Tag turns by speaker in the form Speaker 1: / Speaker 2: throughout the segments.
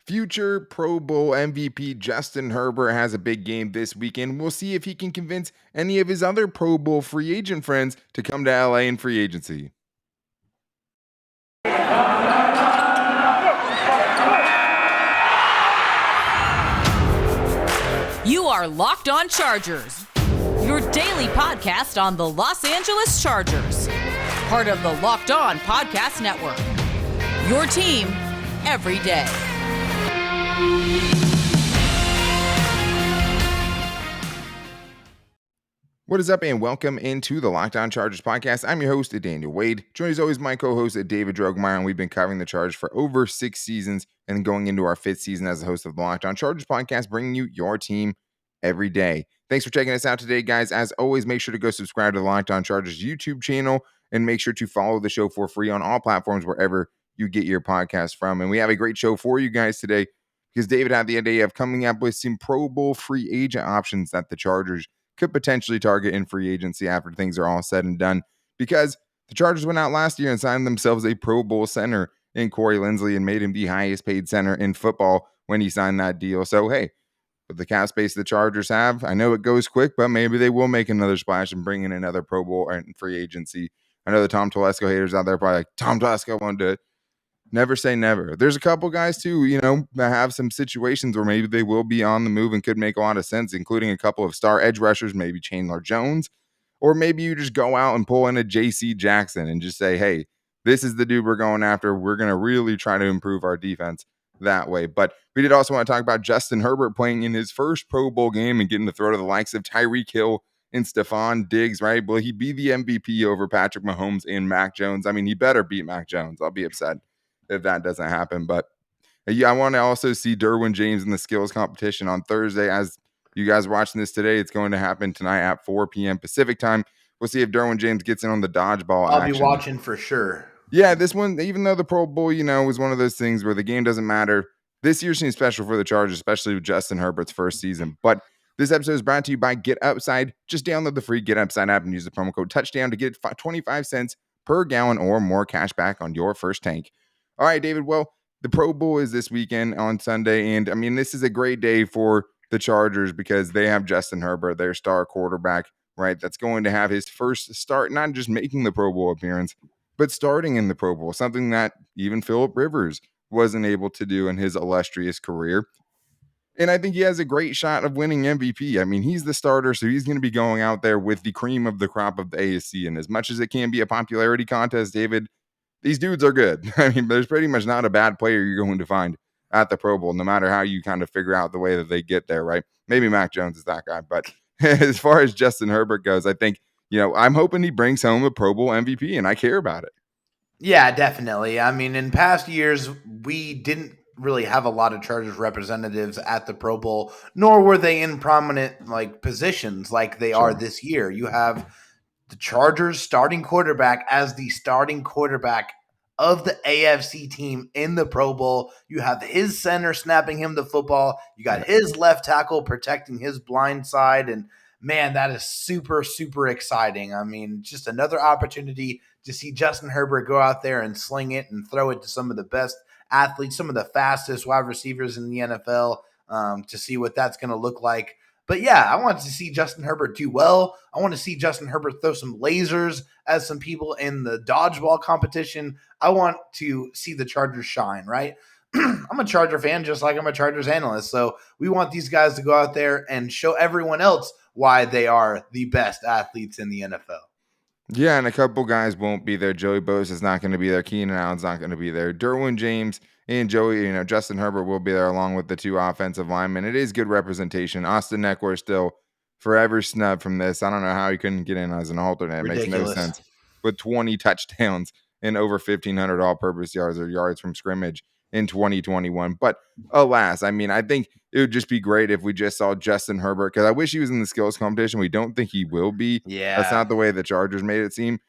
Speaker 1: Future Pro Bowl MVP Justin Herbert has a big game this weekend. We'll see if he can convince any of his other Pro Bowl free agent friends to come to LA in free agency.
Speaker 2: You are Locked On Chargers, your daily podcast on the Los Angeles Chargers, part of the Locked On Podcast Network, your team every day.
Speaker 1: What is up, and welcome into the Locked On Chargers podcast. I'm your host, Daniel Wade. Joined as always, my co-host, David Drogemeyer, and we've been covering the Chargers for over 6 seasons and going into our 5th season as the host of the Locked On Chargers podcast, bringing you your team every day. Thanks for checking us out today, guys. As always, make sure to go subscribe to the Locked On Chargers YouTube channel and make sure to follow the show for free on all platforms wherever you get your podcast from. And we have a great show for you guys today because David had the idea of coming up with some Pro Bowl free agent options that the Chargers could potentially target in free agency after things are all said and done, because the Chargers went out last year and signed themselves a Pro Bowl center in Corey Linsley and made him the highest paid center in football when he signed that deal. So, hey, with the cap space the Chargers have, I know it goes quick, but maybe they will make another splash and bring in another Pro Bowl and free agency. I know the Tom Telesco haters out there probably like, Tom Telesco won't do it. Never say never. There's a couple guys too, that have some situations where maybe they will be on the move and could make a lot of sense, including a couple of star edge rushers, maybe Chandler Jones, or maybe you just go out and pull in a J.C. Jackson and just say, hey, this is the dude we're going after. We're going to really try to improve our defense that way. But we did also want to talk about Justin Herbert playing in his first Pro Bowl game and getting to throw to the likes of Tyreek Hill and Stephon Diggs, right? Will he be the MVP over Patrick Mahomes and Mac Jones? I mean, he better beat Mac Jones. I'll be upset if that doesn't happen. But I want to also see Derwin James in the skills competition on Thursday. As you guys are watching this today, it's going to happen tonight at 4 p.m. Pacific time. We'll see if Derwin James gets in on the dodgeball
Speaker 3: I'll
Speaker 1: action.
Speaker 3: be watching for sure.
Speaker 1: Yeah, this one, even though the Pro Bowl, was one of those things where the game doesn't matter, this year seems special for the Chargers, especially with Justin Herbert's first season. But this episode is brought to you by Get Upside. Just download the free Get Upside app and use the promo code TOUCHDOWN to get 25 cents per gallon or more cash back on your first tank. All right, David. Well, the Pro Bowl is this weekend on Sunday. And I mean, this is a great day for the Chargers because they have Justin Herbert, their star quarterback, right? That's going to have his first start, not just making the Pro Bowl appearance, but starting in the Pro Bowl, something that even Phillip Rivers wasn't able to do in his illustrious career. And I think he has a great shot of winning MVP. I mean, he's the starter, so he's going to be going out there with the cream of the crop of the AFC. And as much as it can be a popularity contest, David, these dudes are good. I mean, there's pretty much not a bad player you're going to find at the Pro Bowl, no matter how you kind of figure out the way that they get there, right? Maybe Mac Jones is that guy. But as far as Justin Herbert goes, I think, I'm hoping he brings home a Pro Bowl MVP, and I care about it.
Speaker 3: Yeah, definitely. I mean, in past years, we didn't really have a lot of Chargers representatives at the Pro Bowl, nor were they in prominent positions like they are this year. You have the Chargers starting quarterback as the starting quarterback of the AFC team in the Pro Bowl. You have his center snapping him the football. You got his left tackle protecting his blind side. And man, that is super, super exciting. I mean, just another opportunity to see Justin Herbert go out there and sling it and throw it to some of the best athletes, some of the fastest wide receivers in the NFL, to see what that's going to look like. But yeah, I want to see Justin Herbert do well. I want to see Justin Herbert throw some lasers at some people in the dodgeball competition. I want to see the Chargers shine, right? I'm a Charger fan just like I'm a Chargers analyst. So we want these guys to go out there and show everyone else why they are the best athletes in the NFL.
Speaker 1: Yeah, and a couple guys won't be there. Joey Bosa is not going to be there. Keenan Allen's not going to be there. Derwin James and Justin Herbert will be there along with the 2 offensive linemen. It is good representation. Austin Eckler still forever snubbed from this. I don't know how he couldn't get in as an alternate. It makes no sense. With 20 touchdowns and over 1,500 all-purpose yards or yards from scrimmage in 2021. But alas, I mean, I think it would just be great if we just saw Justin Herbert, because I wish he was in the skills competition. We don't think he will be.
Speaker 3: Yeah.
Speaker 1: That's not the way the Chargers made it seem.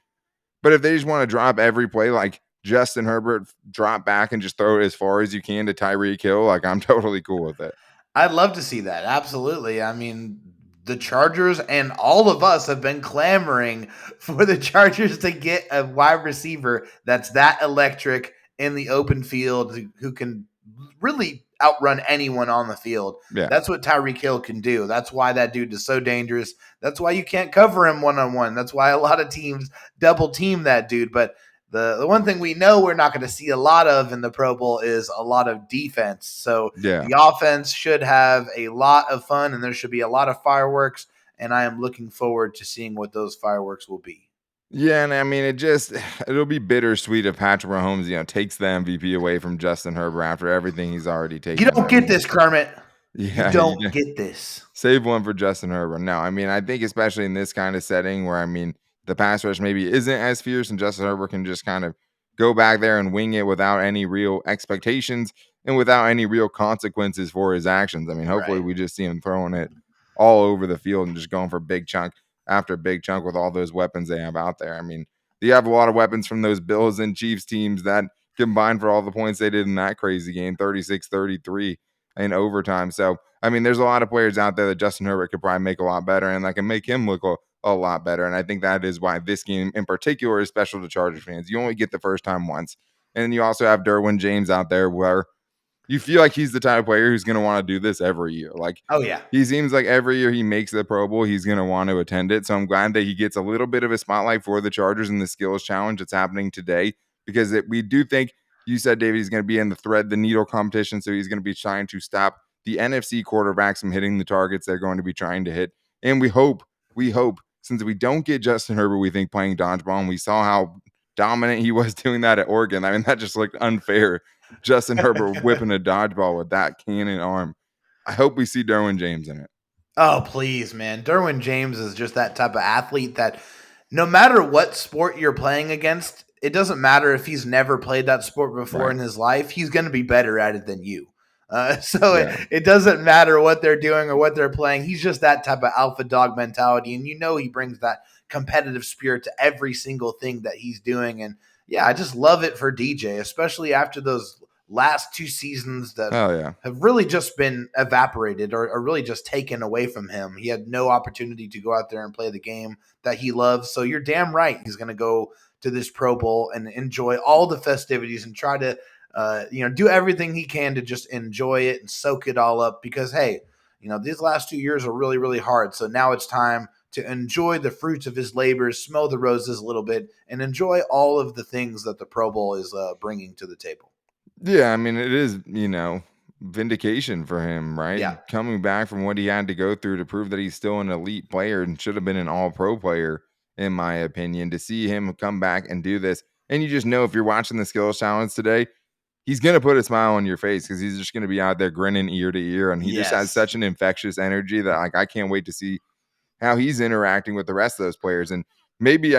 Speaker 1: But if they just want to drop every play, like Justin Herbert, drop back and just throw it as far as you can to Tyreek Hill, like I'm totally cool with it.
Speaker 3: I'd love to see that. Absolutely. I mean, the Chargers and all of us have been clamoring for the Chargers to get a wide receiver that's that electric in the open field who can really outrun anyone on the field.
Speaker 1: Yeah.
Speaker 3: That's what Tyreek Hill can do. That's why that dude is so dangerous. That's why you can't cover him one-on-one. That's why a lot of teams double team that dude. But the one thing we know we're not going to see a lot of in the Pro Bowl is a lot of defense. So
Speaker 1: Yeah.
Speaker 3: the offense should have a lot of fun, and there should be a lot of fireworks. And I am looking forward to seeing what those fireworks will be.
Speaker 1: Yeah, and I mean, it'll be bittersweet if Patrick Mahomes, takes the MVP away from Justin Herbert after everything he's already
Speaker 3: You
Speaker 1: taken
Speaker 3: don't
Speaker 1: away.
Speaker 3: get this, Kermit. You
Speaker 1: Yeah,
Speaker 3: don't get this.
Speaker 1: save one for Justin Herbert. No, I mean, I think especially in this kind of setting where, I mean, the pass rush maybe isn't as fierce and Justin Herbert can just kind of go back there and wing it without any real expectations and without any real consequences for his actions. I mean, hopefully
Speaker 3: Right.
Speaker 1: we just see him throwing it all over the field and just going for big chunk after big chunk with all those weapons they have out there. I mean, you have a lot of weapons from those Bills and Chiefs teams that combined for all the points they did in that crazy game, 36-33 in overtime. So, I mean, there's a lot of players out there that Justin Herbert could probably make a lot better and that can make him look a lot better. And I think that is why this game in particular is special to Chargers fans. You only get the first time once. And then you also have Derwin James out there where you feel like he's the type of player who's going to want to do this every year. Like,
Speaker 3: Oh, yeah.
Speaker 1: he seems like every year he makes the Pro Bowl, he's going to want to attend it. So I'm glad that he gets a little bit of a spotlight for the Chargers in the skills challenge that's happening today, because we do think, you said, David, he's going to be in the thread, the needle competition. So he's going to be trying to stop the NFC quarterbacks from hitting the targets they're going to be trying to hit. And we hope, since we don't get Justin Herbert, we think, playing dodgeball, and we saw how dominant he was doing that at Oregon. I mean, that just looked unfair. Justin Herbert whipping a dodgeball with that cannon arm. I hope we see Derwin James in it.
Speaker 3: Oh, please, man. Derwin James is just that type of athlete that no matter what sport you're playing against, it doesn't matter if he's never played that sport before in his life, he's going to be better at it than you. It doesn't matter what they're doing or what they're playing. He's just that type of alpha dog mentality. And he brings that competitive spirit to every single thing that he's doing. And yeah, I just love it for DJ, especially after those last 2 seasons that have really just been evaporated or really just taken away from him. He had no opportunity to go out there and play the game that he loves. So you're damn right. He's going to go to this Pro Bowl and enjoy all the festivities and try to do everything he can to just enjoy it and soak it all up, because, hey, these last 2 years are really, really hard. So now it's time to enjoy the fruits of his labors, smell the roses a little bit, and enjoy all of the things that the Pro Bowl is bringing to the table.
Speaker 1: Yeah, I mean, it is, vindication for him, right?
Speaker 3: Yeah.
Speaker 1: Coming back from what he had to go through to prove that he's still an elite player and should have been an all-pro player, in my opinion, to see him come back and do this. And you just know, if you're watching the skills challenge today, he's going to put a smile on your face because he's just going to be out there grinning ear to ear. And he just has such an infectious energy that, I can't wait to see how he's interacting with the rest of those players. And maybe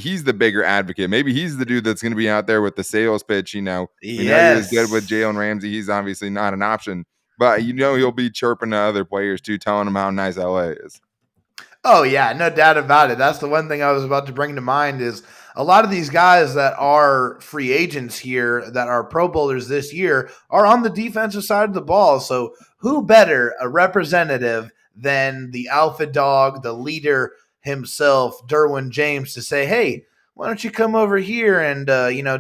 Speaker 1: he's the bigger advocate. Maybe he's the dude that's going to be out there with the sales pitch. We know he was good with Jalen Ramsey. He's obviously not an option, but he'll be chirping to other players too, telling them how nice LA is.
Speaker 3: Oh, yeah, no doubt about it. That's the one thing I was about to bring to mind is a lot of these guys that are free agents here that are Pro Bowlers this year are on the defensive side of the ball. So who better a representative than the alpha dog, the leader himself, Derwin James, to say, hey, why don't you come over here and,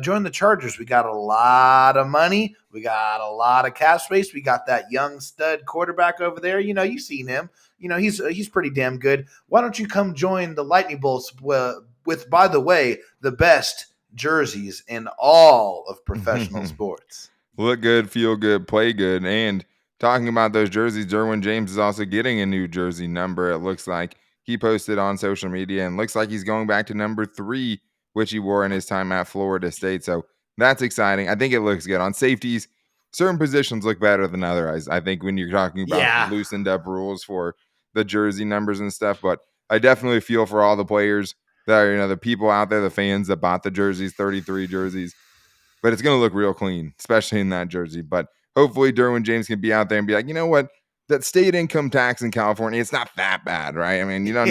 Speaker 3: join the Chargers? We got a lot of money. We got a lot of cap space. We got that young stud quarterback over there. You've seen him. He's pretty damn good. Why don't you come join the Lightning Bolts with, by the way, the best jerseys in all of professional sports?
Speaker 1: Look good, feel good, play good. And talking about those jerseys, Derwin James is also getting a new jersey number, it looks like. He posted on social media and looks like he's going back to number 3, which he wore in his time at Florida State. So that's exciting. I think it looks good. On safeties, certain positions look better than others. I think when you're talking about loosened up rules for the jersey numbers and stuff, but I definitely feel for all the players that are, the people out there, the fans that bought the jerseys, 33 jerseys, but it's going to look real clean, especially in that jersey. But hopefully Derwin James can be out there and be like, you know what? That state income tax in California, it's not that bad, right? I mean, you don't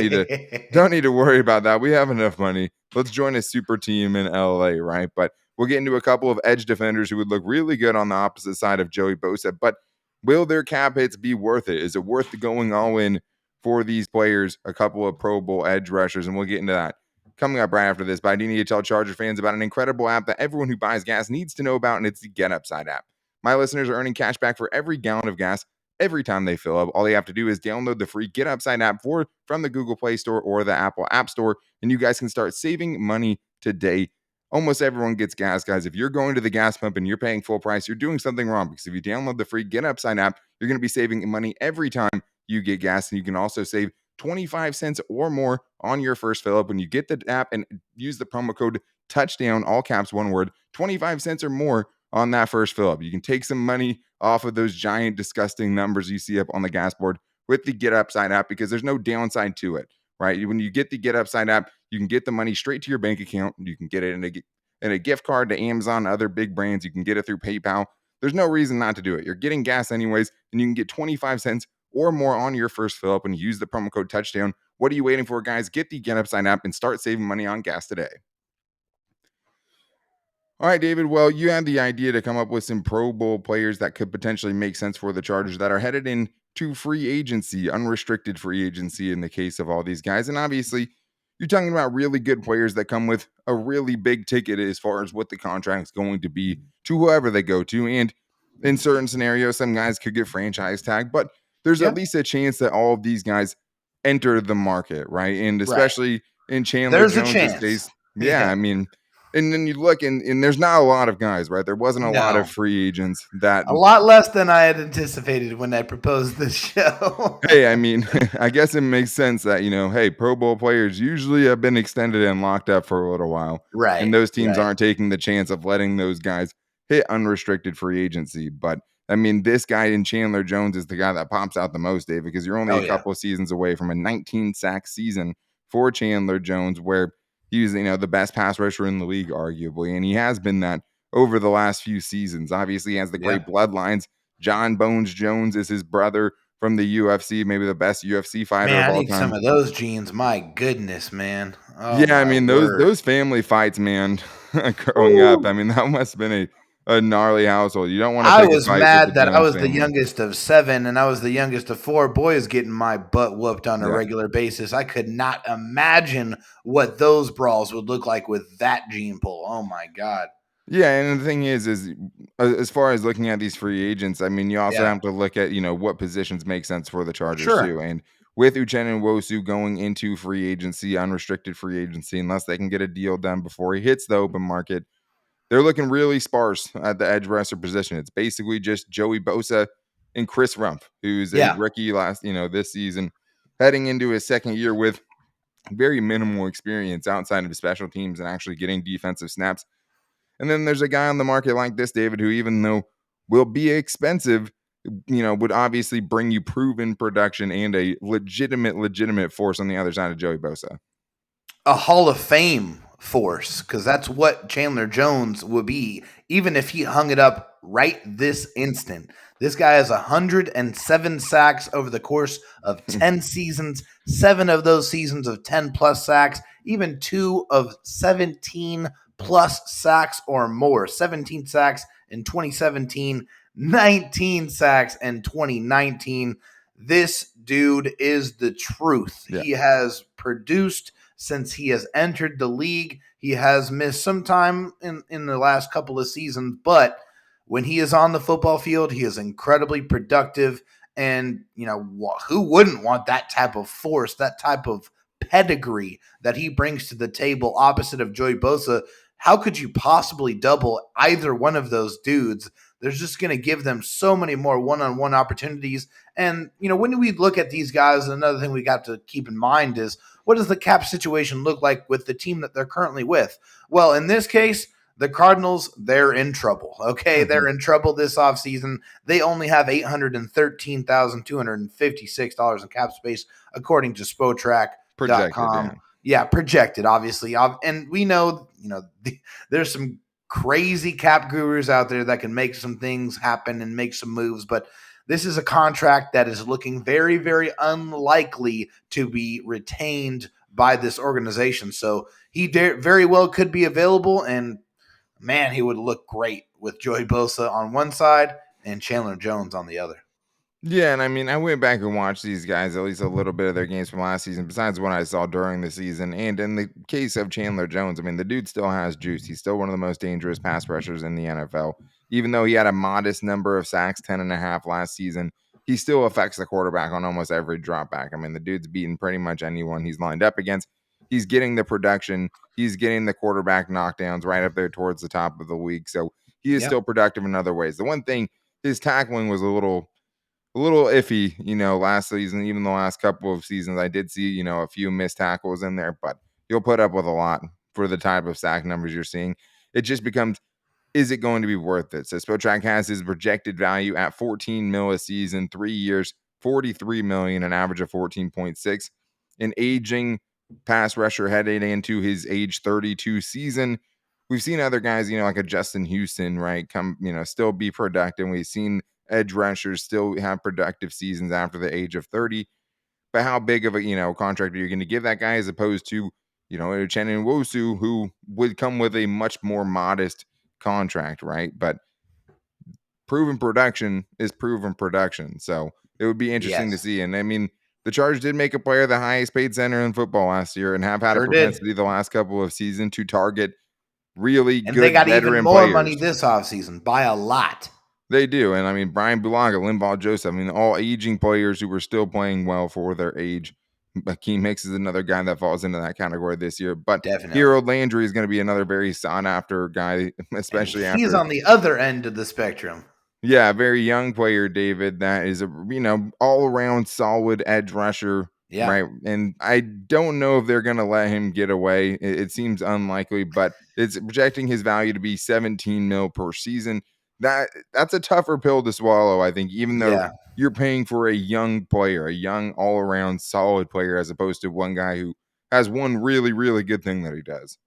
Speaker 1: need to worry about that. We have enough money. Let's join a super team in LA, right? But we'll get into a couple of edge defenders who would look really good on the opposite side of Joey Bosa. But will their cap hits be worth it? Is it worth going all in for these players? A couple of Pro Bowl edge rushers, and we'll get into that coming up right after this. But I do need to tell Charger fans about an incredible app that everyone who buys gas needs to know about, and it's the Get Upside app. My listeners are earning cash back for every gallon of gas every time they fill up. All they have to do is download the free Get Upside app from the Google Play Store or the Apple App Store, and you guys can start saving money today. Almost everyone gets gas, guys. If you're going to the gas pump and you're paying full price, you're doing something wrong, because if you download the free Get Upside app, you're going to be saving money every time you get gas, and you can also save 25 cents or more on your first fill up when you get the app and use the promo code touchdown, all caps, one word, 25 cents or more on that first fill up. You can take some money off of those giant, disgusting numbers you see up on the gas board with the Get Upside app, because there's no downside to it, right? When you get the Get Upside app, you can get the money straight to your bank account. You can get it in a gift card to Amazon, other big brands. You can get it through PayPal. There's no reason not to do it. You're getting gas anyways, and you can get 25 cents or more on your first fill up when you use the promo code touchdown. What are you waiting for, guys? Get the Get Upside app and start saving money on gas today. All right, David. Well, you had the idea to come up with some Pro Bowl players that could potentially make sense for the Chargers that are headed into free agency, unrestricted free agency in the case of all these guys. And obviously, you're talking about really good players that come with a really big ticket as far as what the contract is going to be to whoever they go to. And in certain scenarios, some guys could get franchise tag, but there's
Speaker 3: Yeah.
Speaker 1: at least a chance that all of these guys enter the market, right? And
Speaker 3: Right.
Speaker 1: especially in Chandler
Speaker 3: There's a
Speaker 1: Jones's
Speaker 3: chance.
Speaker 1: case, I mean, and then you look and there's not a lot of guys, right? There wasn't a lot of
Speaker 3: No.
Speaker 1: free agents that.
Speaker 3: A lot less than I had anticipated when I proposed this show.
Speaker 1: Hey, I mean, I guess it makes sense that, hey, Pro Bowl players usually have been extended and locked up for a little while.
Speaker 3: Right.
Speaker 1: And those teams
Speaker 3: right.
Speaker 1: aren't taking the chance of letting those guys hit unrestricted free agency. But I mean, this guy in Chandler Jones is the guy that pops out the most, Dave, because you're only a couple of seasons away from a 19 sack season for Chandler Jones, where he was, the best pass rusher in the league, arguably. And he has been that over the last few seasons. Obviously, he has the great bloodlines. John Bones Jones is his brother from the UFC, maybe the best UFC fighter
Speaker 3: Man,
Speaker 1: of
Speaker 3: I
Speaker 1: all
Speaker 3: need
Speaker 1: time.
Speaker 3: some of those genes. My goodness, man. Oh,
Speaker 1: Yeah, I
Speaker 3: my
Speaker 1: mean,
Speaker 3: word.
Speaker 1: those family fights, man, growing up. I mean, that must have been a gnarly household. You don't want to
Speaker 3: I
Speaker 1: pick a
Speaker 3: was
Speaker 1: fight with the
Speaker 3: mad that I
Speaker 1: Jones
Speaker 3: was the
Speaker 1: family.
Speaker 3: youngest of 7 and I was the youngest of 4 boys getting my butt whooped on a
Speaker 1: Yeah.
Speaker 3: regular basis. I could not imagine what those brawls would look like with that gene pool. Oh my God.
Speaker 1: Yeah, and the thing is as far as looking at these free agents, I mean, you also
Speaker 3: Yeah.
Speaker 1: have to look at, what positions make sense for the Chargers
Speaker 3: Sure.
Speaker 1: too. And with Uchenna Nwosu going into free agency, unrestricted free agency, unless they can get a deal done before he hits the open market, they're looking really sparse at the edge rusher position. It's basically just Joey Bosa and Chris Rumpf, who's a rookie this season, heading into his second year with very minimal experience outside of special teams and actually getting defensive snaps. And then there's a guy on the market like this, David, who, even though will be expensive, would obviously bring you proven production and a legitimate force on the other side of Joey Bosa.
Speaker 3: A Hall of Fame force, because that's what Chandler Jones would be, even if he hung it up right this instant. This guy has 107 sacks over the course of 10 seasons, 7 of those seasons of 10 plus sacks, even 2 of 17 plus sacks or more. 17 sacks in 2017, 19 sacks in 2019. This dude is the truth.
Speaker 1: Yeah.
Speaker 3: He has produced since he has entered the league. He has missed some time in the last couple of seasons, but when he is on the football field, he is incredibly productive. And, who wouldn't want that type of force, that type of pedigree that he brings to the table opposite of Joey Bosa? How could you possibly double either one of those dudes? There's just going to give them so many more one-on-one opportunities. And, when we look at these guys, another thing we got to keep in mind is, what does the cap situation look like with the team that they're currently with? Well, in this case, the Cardinals, they're in trouble. Okay, they're in trouble this offseason. They only have $813,256 in cap space, according to Spotrac.com. Projected, obviously. And we know, there's some crazy cap gurus out there that can make some things happen and make some moves, but this is a contract that is looking very, very unlikely to be retained by this organization. So he very well could be available, and man, he would look great with Joey Bosa on one side and Chandler Jones on the other.
Speaker 1: Yeah, and I mean, I went back and watched these guys, at least a little bit of their games from last season, besides what I saw during the season. And in the case of Chandler Jones, I mean, the dude still has juice. He's still one of the most dangerous pass rushers in the NFL. even though he had a modest number of sacks, 10.5 last season, he still affects the quarterback on almost every drop back. I mean, the dude's beating pretty much anyone he's lined up against. He's getting the production. He's getting the quarterback knockdowns right up there towards the top of the league. So he is still productive in other ways. The one thing, his tackling was a little iffy, last season. Even the last couple of seasons, I did see, a few missed tackles in there, but he'll put up with a lot for the type of sack numbers you're seeing. It just becomes, is it going to be worth it? So Spotrac has his projected value at 14 mil a season, 3 years, 43 million, an average of 14.6. An aging pass rusher heading into his age 32 season. We've seen other guys, like a Justin Houston, right, come, still be productive. We've seen edge rushers still have productive seasons after the age of 30. But how big of a, contract are you going to give that guy as opposed to, Uchenna Nwosu, who would come with a much more modest contract, right? But proven production is proven production. So it would be interesting to see. And I mean, the Chargers did make a player the highest paid center in football last year and have had a propensity the last couple of seasons to target really
Speaker 3: and
Speaker 1: good
Speaker 3: they got
Speaker 1: veteran
Speaker 3: even more
Speaker 1: players.
Speaker 3: money this offseason by a lot.
Speaker 1: They do. And I mean, Brian Bulaga, Linval Joseph, I mean, all aging players who were still playing well for their age. Akeem Hicks is another guy that falls into that category this year. But Hero Landry is going to be another very sought after guy, especially
Speaker 3: and he's
Speaker 1: after.
Speaker 3: on the other end of the spectrum.
Speaker 1: Yeah, very young player, David. That is a all around solid edge rusher.
Speaker 3: Yeah.
Speaker 1: Right. And I don't know if they're going to let him get away. It seems unlikely, but it's projecting his value to be 17 mil per season. That's a tougher pill to swallow, I think, even though you're paying for a young player, a young all around solid player, as opposed to one guy who has one really, really good thing that he does.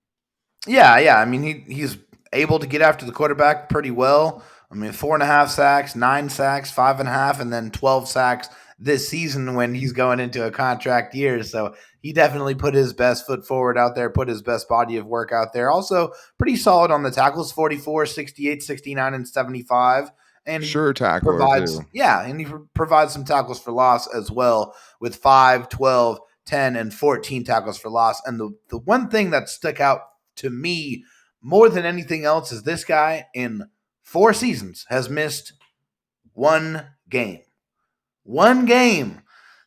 Speaker 3: Yeah. I mean, he's able to get after the quarterback pretty well. I mean, 4.5 sacks, 9 sacks, 5.5, and then 12 sacks this season when he's going into a contract year. So he definitely put his best foot forward out there, put his best body of work out there. Also pretty solid on the tackles, 44, 68, 69, and 75. And
Speaker 1: sure tackler
Speaker 3: provides,
Speaker 1: too.
Speaker 3: Yeah, and he provides some tackles for loss as well with 5, 12, 10, and 14 tackles for loss. And the one thing that stuck out to me more than anything else is this guy in 4 seasons has missed one game. One game.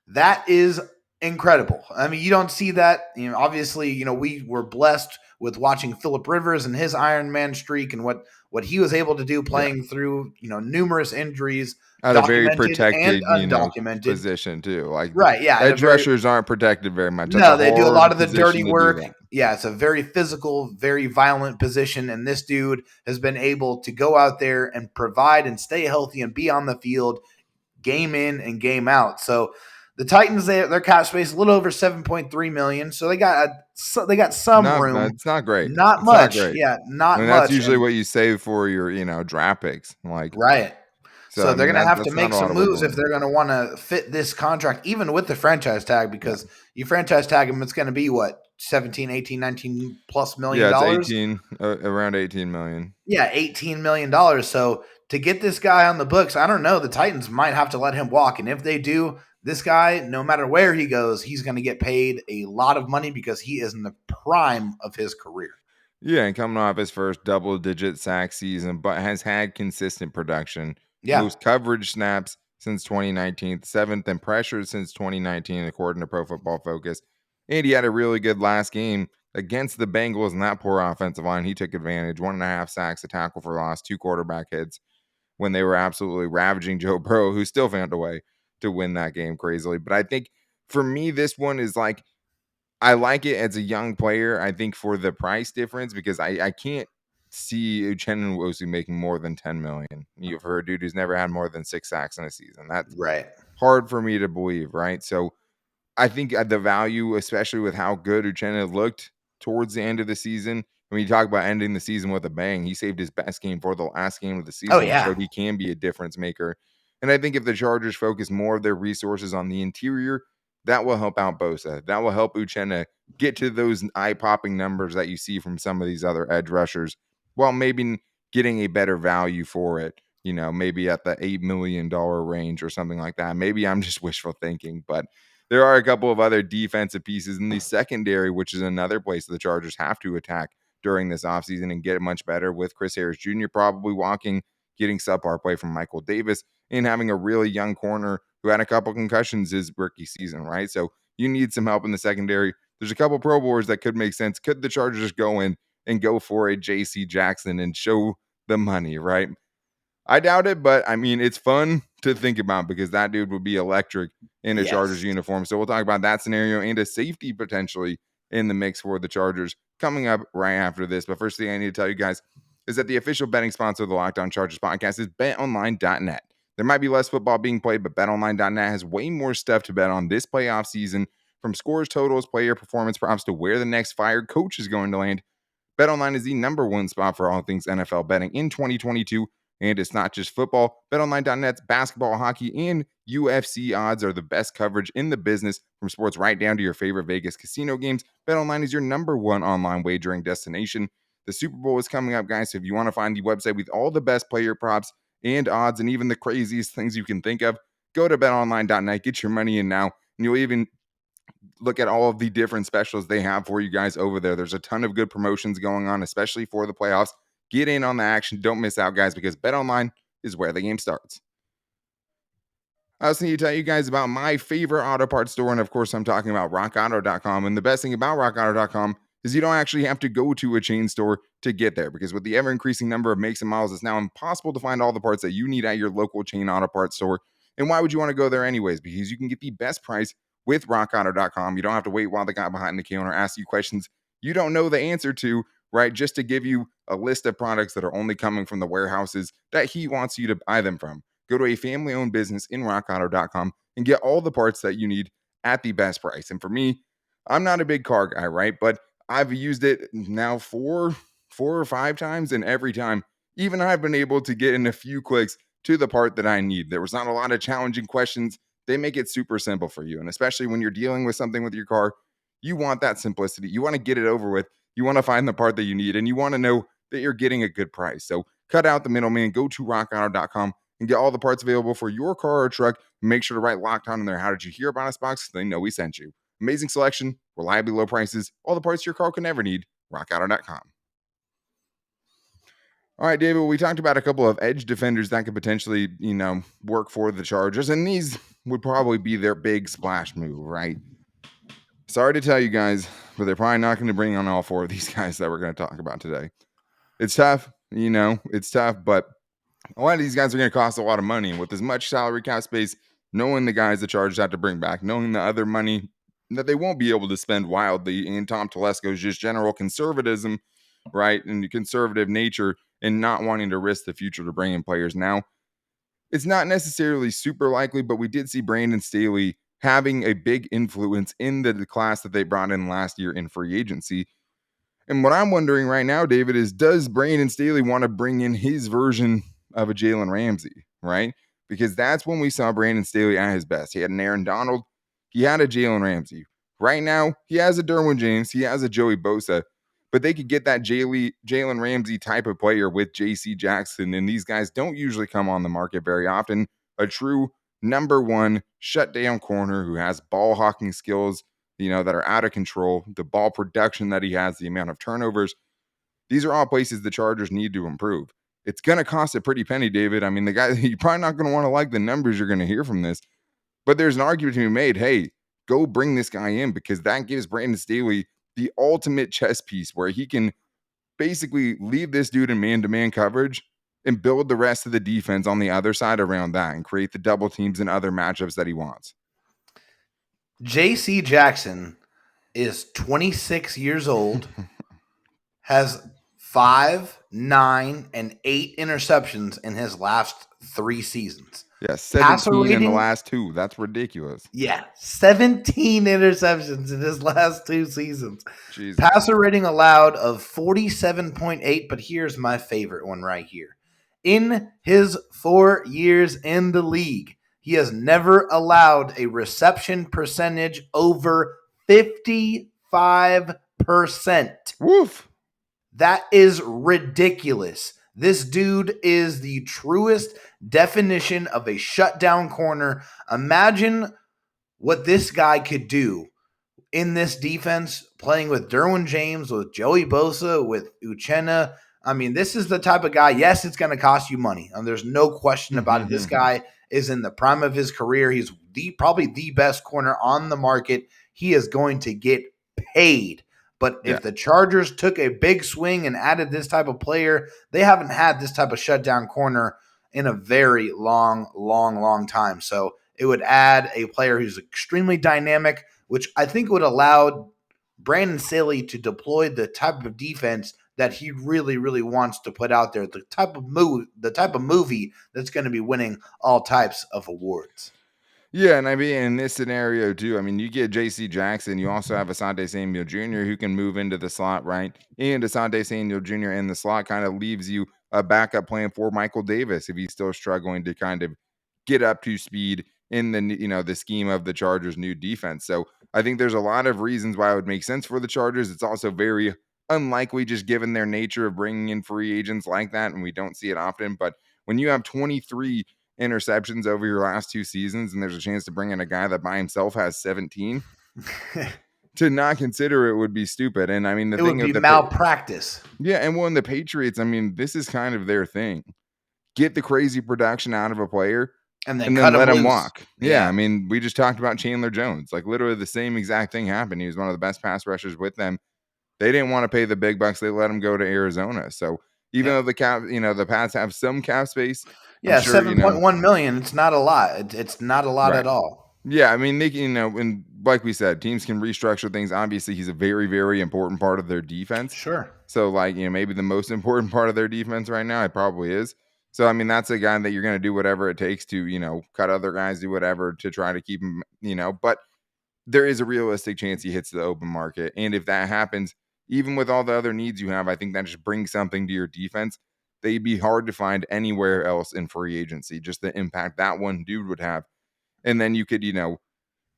Speaker 3: That is incredible. I mean, you don't see that. Obviously, we were blessed with watching Phillip Rivers and his Iron Man streak and what he was able to do playing through, numerous injuries,
Speaker 1: at a very protected,
Speaker 3: and undocumented
Speaker 1: position too. Like edge rushers aren't protected very much.
Speaker 3: No, they do a lot of the dirty work. Yeah, it's a very physical, very violent position, and this dude has been able to go out there and provide and stay healthy and be on the field game in and game out. So the Titans, their cap space is a little over 7.3 million. So they got some room.
Speaker 1: It's not great.
Speaker 3: Not much. Yeah, not much.
Speaker 1: That's usually what you save for your, draft picks.
Speaker 3: Right. So they're going to have to make some moves if they're going to want to fit this contract, even with the franchise tag, because you franchise tag him, it's going to be what, 17, 18, 19 plus million dollars?
Speaker 1: Yeah, it's 18, around 18 million.
Speaker 3: Yeah, $18 million. So to get this guy on the books, I don't know. The Titans might have to let him walk. And if they do, this guy, no matter where he goes, he's going to get paid a lot of money because he is in the prime of his career.
Speaker 1: Yeah, and coming off his first double-digit sack season, but has had consistent production.
Speaker 3: Yeah.
Speaker 1: Most coverage snaps since 2019, 7th in pressure since 2019, according to Pro Football Focus. And he had a really good last game against the Bengals and that poor offensive line. He took advantage. 1.5 sacks, a tackle for loss, 2 quarterback hits when they were absolutely ravaging Joe Burrow, who still found a way to win that game crazily. But I think for me, this one is like, I like it as a young player. I think for the price difference, because I can't see Uchenna Nwosu making more than 10 million. You've heard a dude who's never had more than 6 sacks in a season. That's hard for me to believe, right? So I think the value, especially with how good Uchenna looked towards the end of the season. When you talk about ending the season with a bang, he saved his best game for the last game of the season.
Speaker 3: Oh, yeah.
Speaker 1: So he can be a difference maker. And I think if the Chargers focus more of their resources on the interior, that will help out Bosa. That will help Uchenna get to those eye-popping numbers that you see from some of these other edge rushers, while maybe getting a better value for it, maybe at the $8 million range or something like that. Maybe I'm just wishful thinking, but there are a couple of other defensive pieces in the secondary, which is another place the Chargers have to attack during this offseason and get much better, with Chris Harris Jr. probably walking getting subpar play from Michael Davis and having a really young corner who had a couple concussions his rookie season, right? So you need some help in the secondary. There's a couple Pro Bowlers that could make sense. Could the Chargers go in and go for a J.C. Jackson and show the money, right? I doubt it, but I mean, it's fun to think about because that dude would be electric in a Chargers uniform. So we'll talk about that scenario and a safety potentially in the mix for the Chargers coming up right after this. But first thing I need to tell you guys is that the official betting sponsor of the Locked On Chargers podcast is betonline.net. There might be less football being played, but betonline.net has way more stuff to bet on this playoff season, from scores, totals, player performance props to where the next fired coach is going to land. BetOnline is the number one spot for all things NFL betting in 2022. And it's not just football. BetOnline.net's basketball, hockey, and UFC odds are the best coverage in the business, from sports right down to your favorite Vegas casino games. BetOnline is your number one online wagering destination. The Super Bowl is coming up, guys, so if you want to find the website with all the best player props and odds and even the craziest things you can think of, go to betonline.net, get your money in now, and you'll even look at all of the different specials they have for you guys over there. There's a ton of good promotions going on, especially for the playoffs. Get in on the action. Don't miss out, guys, because BetOnline is where the game starts. I also need to tell you guys about my favorite auto parts store, and of course, I'm talking about rockauto.com. And the best thing about rockauto.com is you don't actually have to go to a chain store to get there, because with the ever-increasing number of makes and models, it's now impossible to find all the parts that you need at your local chain auto parts store. And why would you want to go there anyways? Because you can get the best price with rockauto.com. You don't have to wait while the guy behind the counter asks you questions you don't know the answer to, right? Just to give you a list of products that are only coming from the warehouses that he wants you to buy them from. Go to a family-owned business in rockauto.com and get all the parts that you need at the best price. And for me, I'm not a big car guy, right? But I've used it now four or five times, and every time, even I've been able to get in a few clicks to the part that I need. There was not a lot of challenging questions. They make it super simple for you. And especially when you're dealing with something with your car, you want that simplicity. You want to get it over with. You want to find the part that you need, and you want to know that you're getting a good price. So cut out the middleman. Go to rockauto.com and get all the parts available for your car or truck. Make sure to write Locked On in there. How did you hear about us box? So they know we sent you. Amazing selection, reliably low prices, all the parts your car can ever need. rockauto.com. All right, David, we talked about a couple of edge defenders that could potentially, work for the Chargers, and these would probably be their big splash move, right? Sorry to tell you guys, but they're probably not going to bring on all four of these guys that we're going to talk about today. It's tough, it's tough, but a lot of these guys are going to cost a lot of money. And with as much salary cap space, knowing the guys the Chargers have to bring back, knowing the other money that they won't be able to spend wildly, and Tom Telesco's just general conservatism, right, and the conservative nature and not wanting to risk the future to bring in players now, it's not necessarily super likely, but we did see Brandon Staley having a big influence in the class that they brought in last year in free agency. And what I'm wondering right now, David, is does Brandon Staley want to bring in his version of a Jalen Ramsey, right? Because that's when we saw Brandon Staley at his best. He had an Aaron Donald. He had a Jalen Ramsey. Right now, he has a Derwin James. He has a Joey Bosa. But they could get that Jalen Ramsey type of player with J.C. Jackson, and these guys don't usually come on the market very often. A true number one shutdown corner who has ball hawking skills, that are out of control, the ball production that he has, the amount of turnovers. These are all places the Chargers need to improve. It's going to cost a pretty penny, David. I mean, the guy, you're probably not going to want to like the numbers you're going to hear from this, but there's an argument to be made. Hey, go bring this guy in, because that gives Brandon Staley the ultimate chess piece where he can basically leave this dude in man-to-man coverage and build the rest of the defense on the other side around that and create the double teams and other matchups that he wants.
Speaker 3: J.C. Jackson is 26 years old, has 5, 9, and 8 interceptions in his last 3 seasons.
Speaker 1: Yeah, 17 in the last 2. That's ridiculous.
Speaker 3: Yeah, 17 interceptions in his last 2 seasons.
Speaker 1: Jesus.
Speaker 3: Passer rating allowed of 47.8, but here's my favorite one right here. In his 4 years in the league, he has never allowed a reception percentage over 55%.
Speaker 1: Woof.
Speaker 3: That is ridiculous. This dude is the truest definition of a shutdown corner. Imagine what this guy could do in this defense, playing with Derwin James, with Joey Bosa, with Uchenna. I mean, this is the type of guy, yes, it's going to cost you money. And there's no question about it. This guy is in the prime of his career. He's probably the best corner on the market. He is going to get paid. But if the Chargers took a big swing and added this type of player, they haven't had this type of shutdown corner in a very long time. So it would add a player who's extremely dynamic, which I think would allow Brandon Staley to deploy the type of defense that he really wants to put out there, the type of movie that's going to be winning all types of awards.
Speaker 1: Yeah, and I mean, in this scenario too, I mean, you get J.C. Jackson, you also have Asante Samuel Jr. who can move into the slot, right? And Asante Samuel Jr. in the slot kind of leaves you a backup plan for Michael Davis if he's still struggling to kind of get up to speed in the scheme of the Chargers' new defense. So I think there's a lot of reasons why it would make sense for the Chargers. It's also very unlikely just given their nature of bringing in free agents like that, and we don't see it often. But when you have 23 interceptions over your last 2 seasons, and there's a chance to bring in a guy that by himself has 17, to not consider it would be stupid. And I mean,
Speaker 3: it would be malpractice.
Speaker 1: Yeah, and when the Patriots, I mean, this is kind of their thing. Get the crazy production out of a player
Speaker 3: and then
Speaker 1: let him walk.
Speaker 3: Yeah,
Speaker 1: I mean, we just talked about Chandler Jones. Like literally the same exact thing happened. He was one of the best pass rushers with them. They didn't want to pay the big bucks. They let him go to Arizona. So even though the Pats have some cap space,
Speaker 3: yeah, sure, 7.1 million. It's not a lot. It's not a lot at all.
Speaker 1: Yeah, I mean, and like we said, teams can restructure things. Obviously, he's a very, very important part of their defense.
Speaker 3: Sure.
Speaker 1: So, maybe the most important part of their defense right now, it probably is. So, I mean, that's a guy that you're going to do whatever it takes to, cut other guys, do whatever to try to keep him, but there is a realistic chance he hits the open market. And if that happens, even with all the other needs you have, I think that just brings something to your defense. They'd be hard to find anywhere else in free agency, just the impact that one dude would have. And then you could,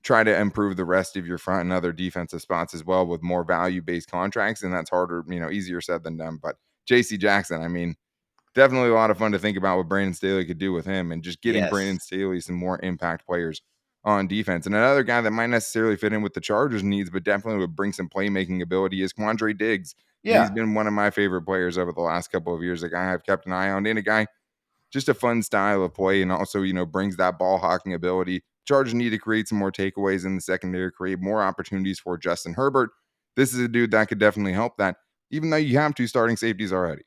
Speaker 1: try to improve the rest of your front and other defensive spots as well with more value-based contracts. And that's harder, easier said than done. But J.C. Jackson, I mean, definitely a lot of fun to think about what Brandon Staley could do with him and just getting Brandon Staley some more impact players on defense. And another guy that might necessarily fit in with the Chargers needs, but definitely would bring some playmaking ability is Quandre Diggs. Yeah. He's been one of my favorite players over the last couple of years, a guy I've kept an eye on, and a guy just a fun style of play, and also, brings that ball hawking ability. Chargers need to create some more takeaways in the secondary, create more opportunities for Justin Herbert. This is a dude that could definitely help that, even though you have 2 starting safeties already.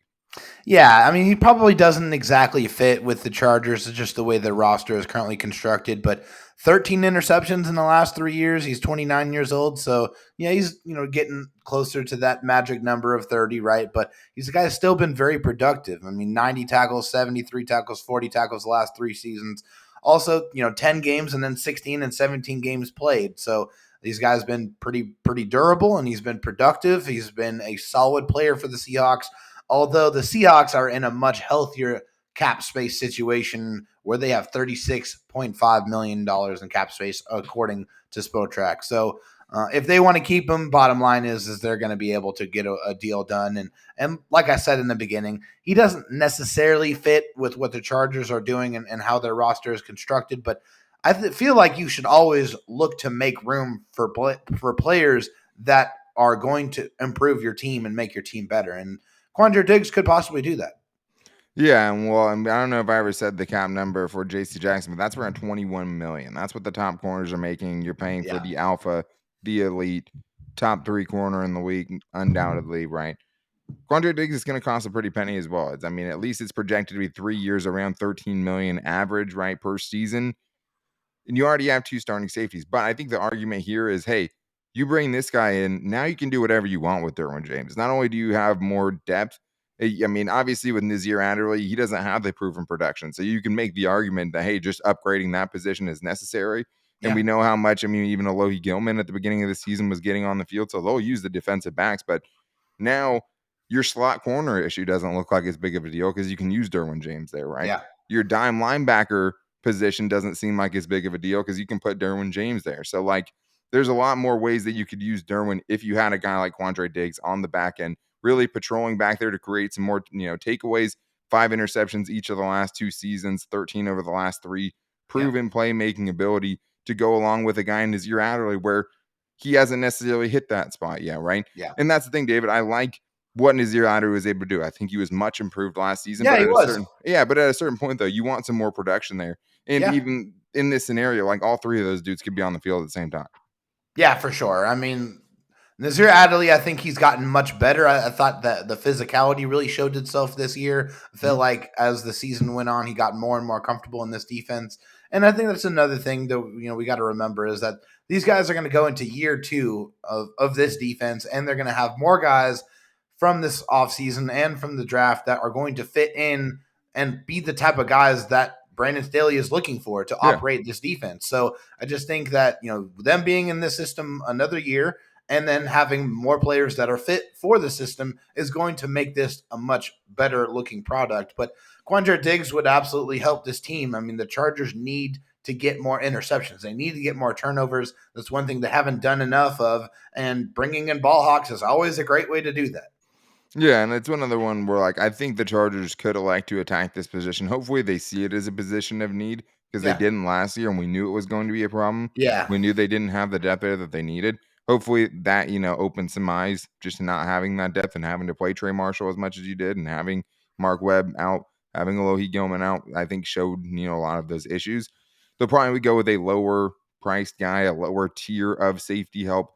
Speaker 3: Yeah, I mean, he probably doesn't exactly fit with the Chargers. It's just the way the roster is currently constructed. But 13 interceptions in the last 3 years. He's 29 years old. So, yeah, he's, getting closer to that magic number of 30, right? But he's a guy who's still been very productive. I mean, 90 tackles, 73 tackles, 40 tackles the last 3 seasons. Also, 10 games and then 16 and 17 games played. So these guys been pretty durable, and he's been productive. He's been a solid player for the Seahawks. Although the Seahawks are in a much healthier cap space situation where they have $36.5 million in cap space, according to Spotrac. So if they want to keep him, bottom line is they're going to be able to get a deal done. And like I said in the beginning, he doesn't necessarily fit with what the Chargers are doing and how their roster is constructed. But I feel like you should always look to make room for players that are going to improve your team and make your team better. And Quandre Diggs could possibly do that.
Speaker 1: Yeah, and well, I don't know if I ever said the cap number for J.C. Jackson, but that's around $21 million. That's what the top corners are making. You're paying for the alpha, the elite, top 3 corner in the league, undoubtedly, right? Quandre Diggs is going to cost a pretty penny as well. At least it's projected to be 3 years, around $13 million average, right, per season. And you already have 2 starting safeties. But I think the argument here is, hey, you bring this guy in, now you can do whatever you want with Derwin James. Not only do you have more depth, I mean, obviously with Nazir Adderley, he doesn't have the proven production. So you can make the argument that, hey, just upgrading that position is necessary. And we know how much, even Alohi Gilman at the beginning of the season was getting on the field. So they'll use the defensive backs. But now your slot corner issue doesn't look like as big of a deal because you can use Derwin James there, right?
Speaker 3: Yeah.
Speaker 1: Your dime linebacker position doesn't seem like as big of a deal because you can put Derwin James there. So, there's a lot more ways that you could use Derwin if you had a guy like Quandre Diggs on the back end, really patrolling back there to create some more, takeaways. 5 interceptions each of the last 2 seasons, 13 over the last 3. Proven playmaking ability to go along with a guy in Nazir Adderley where he hasn't necessarily hit that spot yet, right?
Speaker 3: Yeah.
Speaker 1: And that's the thing, David. I like what Nazir Adder was able to do. I think he was much improved last season,
Speaker 3: Yeah,
Speaker 1: but
Speaker 3: he
Speaker 1: at
Speaker 3: was.
Speaker 1: a certain point though, you want some more production there. And
Speaker 3: Yeah.
Speaker 1: even in this scenario, like all three of those dudes could be on the field at the same time.
Speaker 3: Yeah, for sure. I mean, Nazir Adderley, I think he's gotten much better. I thought that the physicality really showed itself this year. I felt like as the season went on, he got more and more comfortable in this defense. And I think that's another thing that we got to remember is that these guys are going to go into year two of this defense, and they're going to have more guys from this offseason and from the draft that are going to fit in and be the type of guys that Brandon Staley is looking for to
Speaker 1: Yeah.
Speaker 3: operate this defense. So I just think that, them being in this system another year and then having more players that are fit for the system is going to make this a much better looking product. But Quandre Diggs would absolutely help this team. I mean, the Chargers need to get more interceptions. They need to get more turnovers. That's one thing they haven't done enough of. And bringing in ball hawks is always a great way to do that.
Speaker 1: Yeah, and it's another one where like I think the Chargers could elect to attack this position. Hopefully they see it as a position of need because they
Speaker 3: Yeah.
Speaker 1: didn't last year and we knew it was going to be a problem.
Speaker 3: Yeah.
Speaker 1: We knew they didn't have the depth there that they needed. Hopefully that, opens some eyes just not having that depth and having to play Trey Marshall as much as you did and having Mark Webb out, having Alohi Gilman out, I think showed, a lot of those issues. They'll probably go with a lower priced guy, a lower tier of safety help.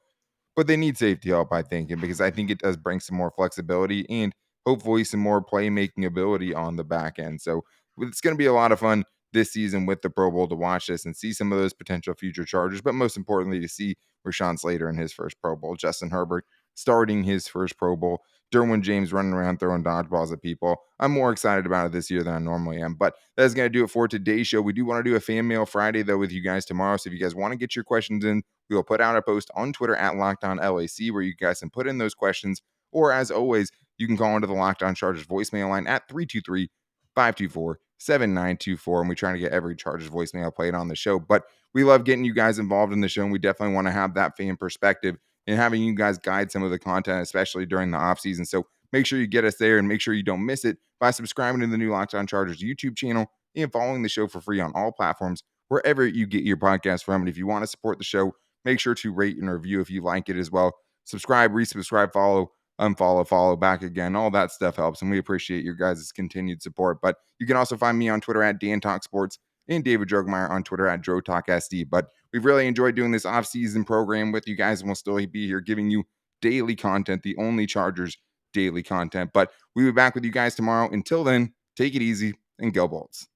Speaker 1: But they need safety help, I think, and because I think it does bring some more flexibility and hopefully some more playmaking ability on the back end. So it's going to be a lot of fun this season with the Pro Bowl to watch this and see some of those potential future Chargers, but most importantly to see Rashawn Slater in his first Pro Bowl, Justin Herbert starting his first Pro Bowl, Derwin James running around throwing dodgeballs at people. I'm more excited about it this year than I normally am. But that's going to do it for today's show. We do want to do a fan mail Friday, though, with you guys tomorrow. So if you guys want to get your questions in, we will put out a post on Twitter at LockedOnLAC where you guys can put in those questions. Or as always, you can call into the Locked On Chargers voicemail line at 323-524-7924. And we try to get every Chargers voicemail played on the show. But we love getting you guys involved in the show, and we definitely want to have that fan perspective and having you guys guide some of the content, especially during the offseason. So make sure you get us there and make sure you don't miss it by subscribing to the new Locked On Chargers YouTube channel and following the show for free on all platforms, wherever you get your podcast from. And if you want to support the show, make sure to rate and review if you like it as well. Subscribe, resubscribe, follow, unfollow, follow back again. All that stuff helps, and we appreciate your guys' continued support. But you can also find me on Twitter at Dan Talk Sports and David Drogmeyer on Twitter at DroTalkSD. But we've really enjoyed doing this off-season program with you guys, and we'll still be here giving you daily content, the only Chargers daily content. But we'll be back with you guys tomorrow. Until then, take it easy and go Bolts.